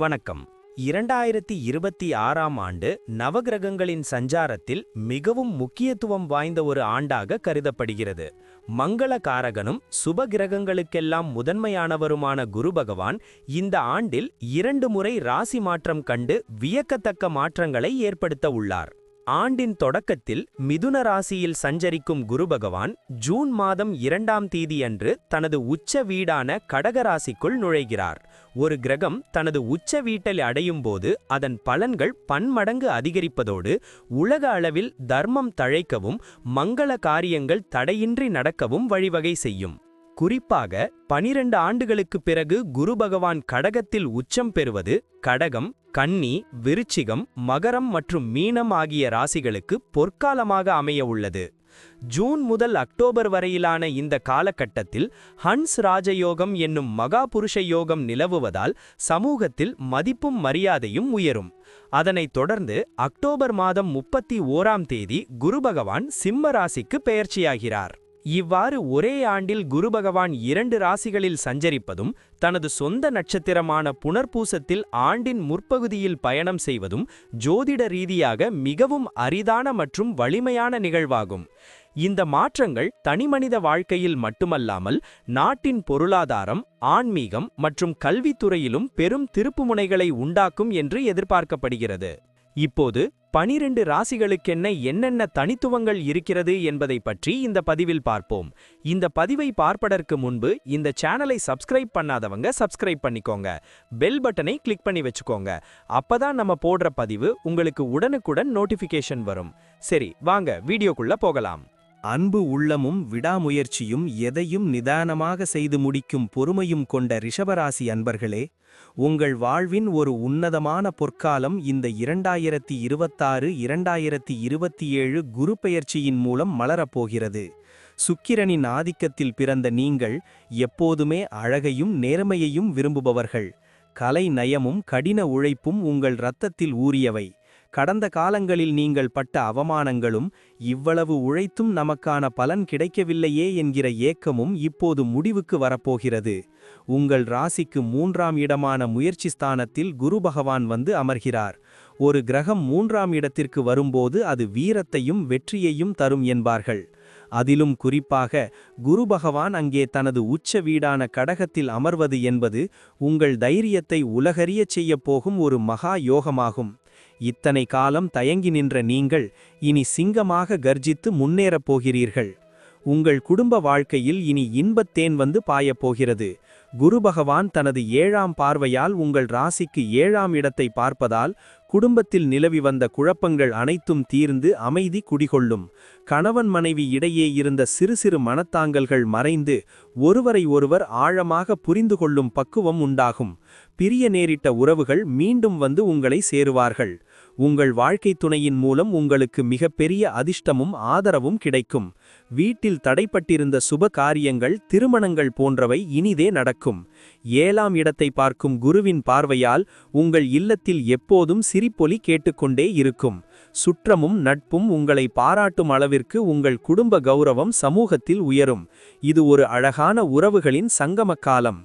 வணக்கம். 2026ஆம் ஆண்டு நவகிரகங்களின் சஞ்சாரத்தில் மிகவும் முக்கியத்துவம் வாய்ந்த ஒரு ஆண்டாக கருதப்படுகிறது. மங்கள காரகனும் சுப கிரகங்களுக்கெல்லாம் முதன்மையானவருமான குரு பகவான் இந்த ஆண்டில் 2 முறை ராசி மாற்றம் கண்டு வியக்கத்தக்க மாற்றங்களை ஏற்படுத்த உள்ளார். ஆண்டின் தொடக்கத்தில் மிதுன ராசியில் சஞ்சரிக்கும் குரு பகவான் ஜூன் மாதம் 2ஆம் தேதியன்று தனது உச்ச வீடான கடகராசிக்குள் நுழைகிறார். ஒரு கிரகம் தனது உச்ச வீட்டில் அடையும் போது அதன் பலன்கள் பன்மடங்கு அதிகரிப்பதோடு உலக அளவில் தர்மம் தழைக்கவும் மங்கள காரியங்கள் தடையின்றி நடக்கவும் வழிவகை செய்யும். குறிப்பாக 12 ஆண்டுகளுக்கு பிறகு குரு பகவான் கடகத்தில் உச்சம் பெறுவது கடகம், கன்னி, விருச்சிகம், மகரம் மற்றும் மீனம் ஆகிய ராசிகளுக்கு பொற்காலமாக அமைய உள்ளது. ஜூன் முதல் அக்டோபர் வரையிலான இந்த காலகட்டத்தில் ஹன்ஸ் ராஜயோகம் என்னும் மகா புருஷ யோகம் நிலவுவதால் சமூகத்தில் மதிப்பும் மரியாதையும் உயரும். அதனைத் தொடர்ந்து அக்டோபர் மாதம் 31ஆம் தேதி குரு பகவான் சிம்ம ராசிக்கு பெயர்ச்சியாகிறார். இவ்வாறு ஒரே ஆண்டில் குரு பகவான் 2 ராசிகளில் சஞ்சரிப்பதும் தனது சொந்த நட்சத்திரமான புனர்பூசத்தில் ஆண்டின் முற்பகுதியில் பயணம் செய்வதும் ஜோதிட ரீதியாக மிகவும் அரிதான மற்றும் வலிமையான நிகழ்வாகும். இந்த மாற்றங்கள் தனிமனித வாழ்க்கையில் மட்டுமல்லாமல் நாட்டின் பொருளாதாரம், ஆன்மீகம் மற்றும் கல்வித்துறையிலும் பெரும் திருப்புமுனைகளை உண்டாக்கும் என்று எதிர்பார்க்கப்படுகிறது. இப்போது 12 ராசிகளுக்கென்ன என்னென்ன தனித்துவங்கள் இருக்கிறது என்பதை பற்றி இந்த பதிவில் பார்ப்போம். இந்த பதிவை பார்ப்பதற்கு முன்பு இந்த சேனலை சப்ஸ்கிரைப் பண்ணாதவங்க சப்ஸ்கிரைப் பண்ணிக்கோங்க. பெல் பட்டனை கிளிக் பண்ணி வச்சுக்கோங்க. அப்பதான் நம்ம போடுற பதிவு உங்களுக்கு உடனுக்குடன் நோட்டிஃபிகேஷன் வரும். சரி, வாங்க வீடியோக்குள்ள போகலாம். அன்பு உள்ளமும் விடாமுயற்சியும் எதையும் நிதானமாக செய்து முடிக்கும் பொறுமையும் கொண்ட ரிஷபராசி அன்பர்களே, உங்கள் வாழ்வின் ஒரு உன்னதமான பொற்காலம் இந்த 2026-2027 குரு பெயர்ச்சியின் மூலம் மலரப்போகிறது. சுக்கிரனின் ஆதிக்கத்தில் பிறந்த நீங்கள் எப்போதுமே அழகையும் நேர்மையையும் விரும்புபவர்கள். கலை நயமும் கடின உழைப்பும் உங்கள் இரத்தத்தில் ஊறியவை. கடந்த காலங்களில் நீங்கள் பட்ட அவமானங்களும் இவ்வளவு உழைத்தும் நமக்கான பலன் கிடைக்கவில்லையே என்கிற ஏக்கமும் இப்போது முடிவுக்கு வரப்போகிறது. உங்கள் ராசிக்கு 3ஆம் இடமான முயற்சி ஸ்தானத்தில் குரு பகவான் வந்து அமர்கிறார். ஒரு கிரகம் 3ஆம் இடத்திற்கு வரும்போது அது வீரத்தையும் வெற்றியையும் தரும் என்பார்கள். அதிலும் குறிப்பாக குரு பகவான் அங்கே தனது உச்ச வீடான கடகத்தில் அமர்வது என்பது உங்கள் தைரியத்தை உலகறியச் செய்யப் போகும் ஒரு மகா யோகமாகும். இத்தனை காலம் தயங்கி நின்ற நீங்கள் இனி சிங்கமாக கர்ஜித்து முன்னேறப் போகிறீர்கள். உங்கள் குடும்ப வாழ்க்கையில் இனி இன்பத்தேன் வந்து பாயப்போகிறது. குரு பகவான் தனது 7ஆம் பார்வையால் உங்கள் ராசிக்கு 7ஆம் இடத்தை பார்ப்பதால் குடும்பத்தில் நிலவி வந்த குழப்பங்கள் அனைத்தும் தீர்ந்து அமைதி குடிகொள்ளும். கணவன் மனைவி இடையே இருந்த சிறு சிறு மனத்தாங்கல்கள் மறைந்து ஒருவரை ஒருவர் ஆழமாக புரிந்து கொள்ளும் பக்குவம் உண்டாகும். பிரிய நேரிட்ட உறவுகள் மீண்டும் வந்து உங்களை சேருவார்கள். உங்கள் வாழ்க்கை துணையின் மூலம் உங்களுக்கு மிகப்பெரிய அதிர்ஷ்டமும் ஆதரவும் கிடைக்கும். வீட்டில் தடைப்பட்டிருந்த சுப காரியங்கள், திருமணங்கள் போன்றவை இனிதே நடக்கும். 7ஆம் இடத்தை பார்க்கும் குருவின் பார்வையால் உங்கள் இல்லத்தில் எப்போதும் சிரிப்பொலி கேட்டுக்கொண்டே இருக்கும். சுற்றமும் நட்பும் உங்களை பாராட்டும் அளவிற்கு உங்கள் குடும்ப கௌரவம் சமூகத்தில் உயரும். இது ஒரு அழகான உறவுகளின் சங்கம காலம்.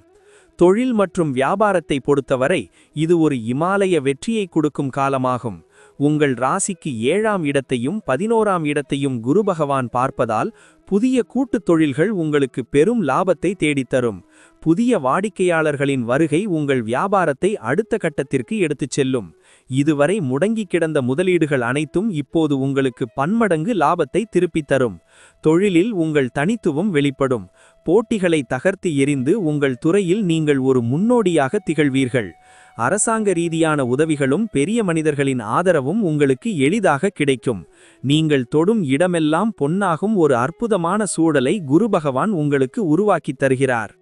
தொழில் மற்றும் வியாபாரத்தை பொறுத்தவரை இது ஒரு இமாலய வெற்றியை கொடுக்கும் காலமாகும். உங்கள் ராசிக்கு 7ஆம் இடத்தையும் 11ஆம் இடத்தையும் குரு பகவான் பார்ப்பதால் புதிய கூட்டுத் தொழில்கள் உங்களுக்கு பெரும் லாபத்தை தேடித்தரும். புதிய வாடிக்கையாளர்களின் வருகை உங்கள் வியாபாரத்தை அடுத்த கட்டத்திற்கு எடுத்துச் செல்லும். இதுவரை முடங்கி கிடந்த முதலீடுகள் அனைத்தும் இப்போது உங்களுக்கு பன்மடங்கு லாபத்தை திருப்பித் தரும். தொழிலில் உங்கள் தனித்துவம் வெளிப்படும். போட்டிகளை தகர்த்து எறிந்து உங்கள் துறையில் நீங்கள் ஒரு முன்னோடியாக திகழ்வீர்கள். அரசாங்க ரீதியான உதவிகளும் பெரிய மனிதர்களின் ஆதரவும் உங்களுக்கு எளிதாக கிடைக்கும். நீங்கள் தொடும் இடமெல்லாம் பொன்னாகும் ஒரு அற்புதமான சூழலை குரு பகவான் உங்களுக்கு உருவாக்கித் தருகிறார்.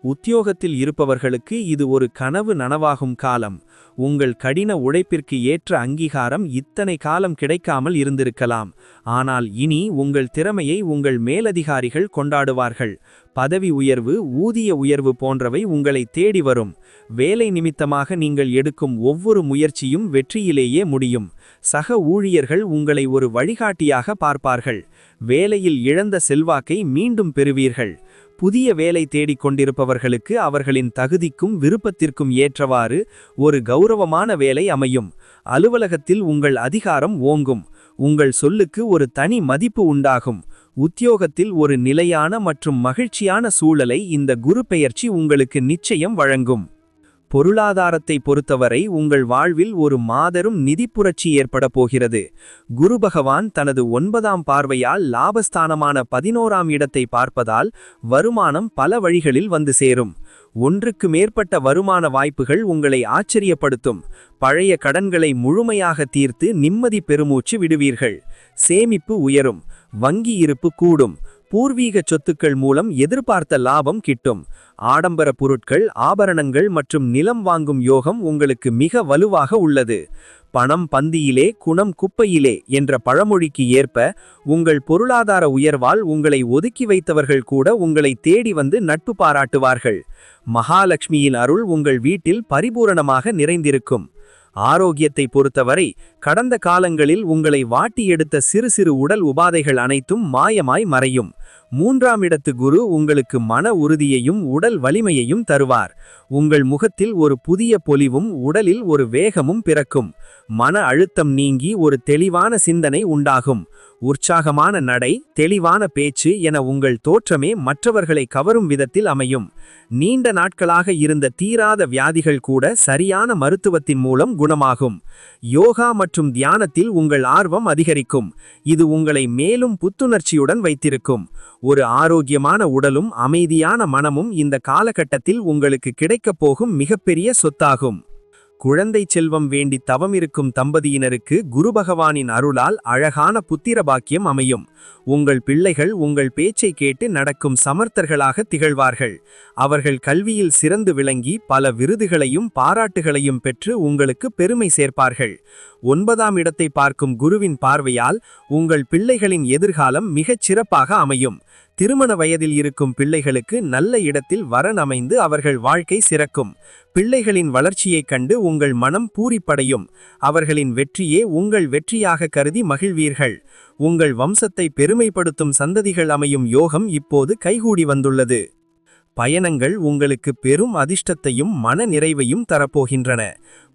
உத்தியோகத்தில் இருப்பவர்களுக்கு இது ஒரு கனவு நனவாகும் காலம். உங்கள் கடின உழைப்பிற்கு ஏற்ற அங்கீகாரம் இத்தனை காலம் கிடைக்காமல் இருந்திருக்கலாம். ஆனால் இனி உங்கள் திறமையை உங்கள் மேலதிகாரிகள் கொண்டாடுவார்கள். பதவி உயர்வு, ஊதிய உயர்வு போன்றவை உங்களை தேடி வரும். வேலை நிமித்தமாக நீங்கள் எடுக்கும் ஒவ்வொரு முயற்சியும் வெற்றியிலேயே முடியும். சக ஊழியர்கள் உங்களை ஒரு வழிகாட்டியாக பார்ப்பார்கள். வேலையில் இழந்த செல்வாக்கை மீண்டும் பெறுவீர்கள். புதிய வேலை தேடிக் கொண்டிருப்பவர்களுக்கு அவர்களின் தகுதிக்கும் விருப்பத்திற்கும் ஏற்றவாறு ஒரு கௌரவமான வேலை அமையும். அலுவலகத்தில் உங்கள் அதிகாரம் ஓங்கும். உங்கள் சொல்லுக்கு ஒரு தனி மதிப்பு உண்டாகும். உத்தியோகத்தில் ஒரு நிலையான மற்றும் மகிழ்ச்சியான சூழலை இந்த குரு பெயர்ச்சி உங்களுக்கு நிச்சயம் வழங்கும். பொருளாதாரத்தை பொறுத்தவரை உங்கள் வாழ்வில் ஒரு மாபெரும் நிதி புரட்சி ஏற்பட போகிறது. குரு பகவான் தனது 9ஆம் பார்வையால் லாபஸ்தானமான 11ஆம் இடத்தை பார்ப்பதால் வருமானம் பல வழிகளில் வந்து சேரும். ஒன்றுக்கு மேற்பட்ட வருமான வாய்ப்புகள் உங்களை ஆச்சரியப்படுத்தும். பழைய கடன்களை முழுமையாக தீர்த்து நிம்மதி பெருமூச்சு விடுவீர்கள். சேமிப்பு உயரும். வங்கி இருப்பு கூடும். பூர்வீக சொத்துக்கள் மூலம் எதிர்பார்த்த லாபம் கிட்டும். ஆடம்பர பொருட்கள், ஆபரணங்கள் மற்றும் நிலம் வாங்கும் யோகம் உங்களுக்கு மிக வலுவாக உள்ளது. பணம் பந்தியிலே குணம் குப்பையிலே என்ற பழமொழிக்கு ஏற்ப உங்கள் பொருளாதார உயர்வால் உங்களை ஒதுக்கி வைத்தவர்கள் கூட உங்களை தேடி வந்து நட்பு பாராட்டுவார்கள். மகாலட்சுமியின் அருள் உங்கள் வீட்டில் பரிபூரணமாக நிறைந்திருக்கும். ஆரோக்கியத்தை பொறுத்தவரை கடந்த காலங்களில் உங்களை வாட்டி எடுத்த சிறு சிறு உடல் உபாதைகள் அனைத்தும் மாயமாய் மறையும். 3ஆம் இடத்து குரு உங்களுக்கு மன உறுதியையும் உடல் வலிமையையும் தருவார். உங்கள் முகத்தில் ஒரு புதிய பொலிவும் உடலில் ஒரு வேகமும் பிறக்கும். மன அழுத்தம் நீங்கி ஒரு தெளிவான சிந்தனை உண்டாகும். உற்சாகமான நடை, தெளிவான பேச்சு என உங்கள் தோற்றமே மற்றவர்களை கவரும் விதத்தில் அமையும். நீண்ட நாட்களாக இருந்த தீராத வியாதிகள் கூட சரியான மருத்துவத்தின் மூலம் குணமாகும். யோகா மற்றும் தியானத்தில் உங்கள் ஆர்வம் அதிகரிக்கும். இது உங்களை மேலும் புத்துணர்ச்சியுடன் வைத்திருக்கும். ஒரு ஆரோக்கியமான உடலும் அமைதியான மனமும் இந்த காலகட்டத்தில் உங்களுக்கு கிடைக்கப் போகும் மிகப்பெரிய சொத்தாகும். குழந்தை செல்வம் வேண்டி தவமிருக்கும் தம்பதியினருக்கு குரு பகவானின் அருளால் அழகான புத்திர பாக்கியம் அமையும். உங்கள் பிள்ளைகள் உங்கள் பேச்சை கேட்டு நடக்கும் சமர்த்தர்களாக திகழ்வார்கள். அவர்கள் கல்வியில் சிறந்து விளங்கி பல விருதுகளையும் பாராட்டுகளையும் பெற்று உங்களுக்கு பெருமை சேர்ப்பார்கள். 9ஆம் இடத்தை பார்க்கும் குருவின் பார்வையால் உங்கள் பிள்ளைகளின் எதிர்காலம் மிகச் சிறப்பாக அமையும். திருமண வயதில் இருக்கும் பிள்ளைகளுக்கு நல்ல இடத்தில் வரன் அமைந்து அவர்கள் வாழ்க்கை சிறக்கும். பிள்ளைகளின் வளர்ச்சியைக் கண்டு உங்கள் மனம் பூரிப்படையும். அவர்களின் வெற்றியே உங்கள் வெற்றியாக கருதி மகிழ்வீர்கள். உங்கள் வம்சத்தை பெருமைப்படுத்தும் சந்ததிகள் அமையும் யோகம் இப்போது கைகூடி வந்துள்ளது. பயணங்கள் உங்களுக்கு பெரும் அதிர்ஷ்டத்தையும் மன நிறைவையும் தரப்போகின்றன.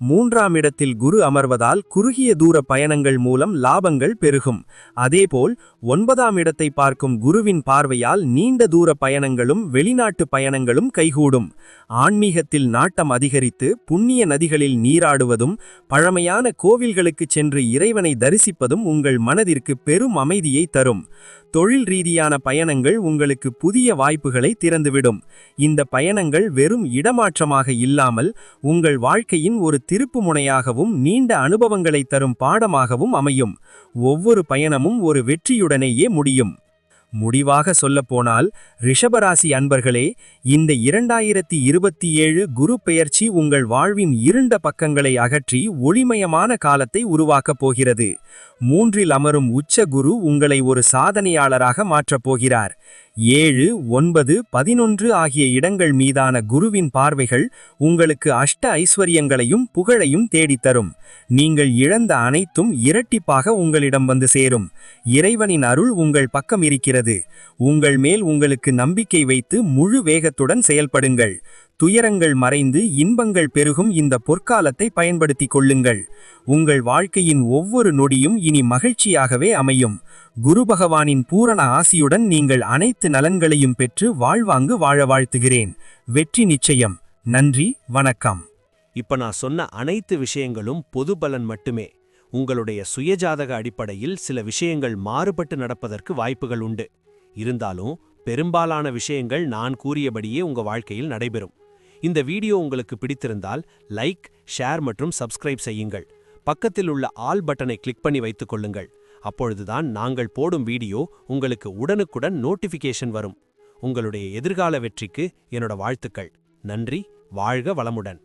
3ஆம் இடத்தில் குரு அமர்வதால் குறுகிய தூர பயணங்கள் மூலம் லாபங்கள் பெருகும். அதேபோல் 9ஆம் இடத்தை பார்க்கும் குருவின் பார்வையால் நீண்ட தூர பயணங்களும் வெளிநாட்டு பயணங்களும் கைகூடும். ஆன்மீகத்தில் நாட்டம் அதிகரித்து புண்ணிய நதிகளில் நீராடுவதும் பழமையான கோவில்களுக்கு சென்று இறைவனை தரிசிப்பதும் உங்கள் மனதிற்கு பெரும் அமைதியை தரும். தொழில் ரீதியான பயணங்கள் உங்களுக்கு புதிய வாய்ப்புகளை திறந்துவிடும். இந்த பயணங்கள் வெறும் இடமாற்றமாக இல்லாமல் உங்கள் வாழ்க்கையின் ஒரு திருப்பு முனையாகவும் நீண்ட அனுபவங்களை தரும் பாடமாகவும் அமையும். ஒவ்வொரு பயணமும் ஒரு வெற்றியுடனேயே முடியும். முடிவாக சொல்லப்போனால் ரிஷபராசி அன்பர்களே, இந்த 2027 குரு பெயர்ச்சி உங்கள் வாழ்வின் இருண்ட பக்கங்களை அகற்றி ஒளிமயமான காலத்தை உருவாக்கப் போகிறது. 3இல் அமரும் உச்ச குரு உங்களை ஒரு சாதனையாளராக மாற்றப் போகிறார். 7, 9, 11 ஆகிய இடங்கள் மீதான குருவின் பார்வைகள் உங்களுக்கு அஷ்ட ஐஸ்வரியங்களையும் புகழையும் தேடித்தரும். நீங்கள் இழந்த அனைத்தும் இரட்டிப்பாக உங்களிடம் வந்து சேரும். இறைவனின் அருள் உங்கள் பக்கம் இருக்கிறது. உங்கள் மேல் உங்களுக்கு நம்பிக்கை வைத்து முழு வேகத்துடன் செயல்படுங்கள். துயரங்கள் மறைந்து இன்பங்கள் பெருகும் இந்த பொற்காலத்தை பயன்படுத்திக் கொள்ளுங்கள். உங்கள் வாழ்க்கையின் ஒவ்வொரு நொடியும் இனி மகிழ்ச்சியாகவே அமையும். குரு பகவானின் பூரண ஆசியுடன் நீங்கள் அனைத்து நலன்களையும் பெற்று வாழ்வாங்கு வாழ வாழ்த்துகிறேன். வெற்றி நிச்சயம். நன்றி, வணக்கம். இப்ப நான் சொன்ன அனைத்து விஷயங்களும் பொது பலன் மட்டுமே. உங்களுடைய சுயஜாதக அடிப்படையில் சில விஷயங்கள் மாறுபட்டு நடப்பதற்கு வாய்ப்புகள் உண்டு. இருந்தாலும் பெரும்பாலான விஷயங்கள் நான் கூறியபடியே உங்க வாழ்க்கையில் நடைபெறும். இந்த வீடியோ உங்களுக்கு பிடித்திருந்தால் லைக், ஷேர் மற்றும் சப்ஸ்கிரைப் செய்யுங்கள். பக்கத்தில் உள்ள ஆல் பட்டனை கிளிக் பண்ணி வைத்துக் கொள்ளுங்கள். அப்பொழுதுதான் நாங்கள் போடும் வீடியோ உங்களுக்கு உடனுக்குடன் நோட்டிஃபிகேஷன் வரும். உங்களுடைய எதிர்கால வெற்றிக்கு என்னோட வாழ்த்துக்கள். நன்றி. வாழ்க வளமுடன்.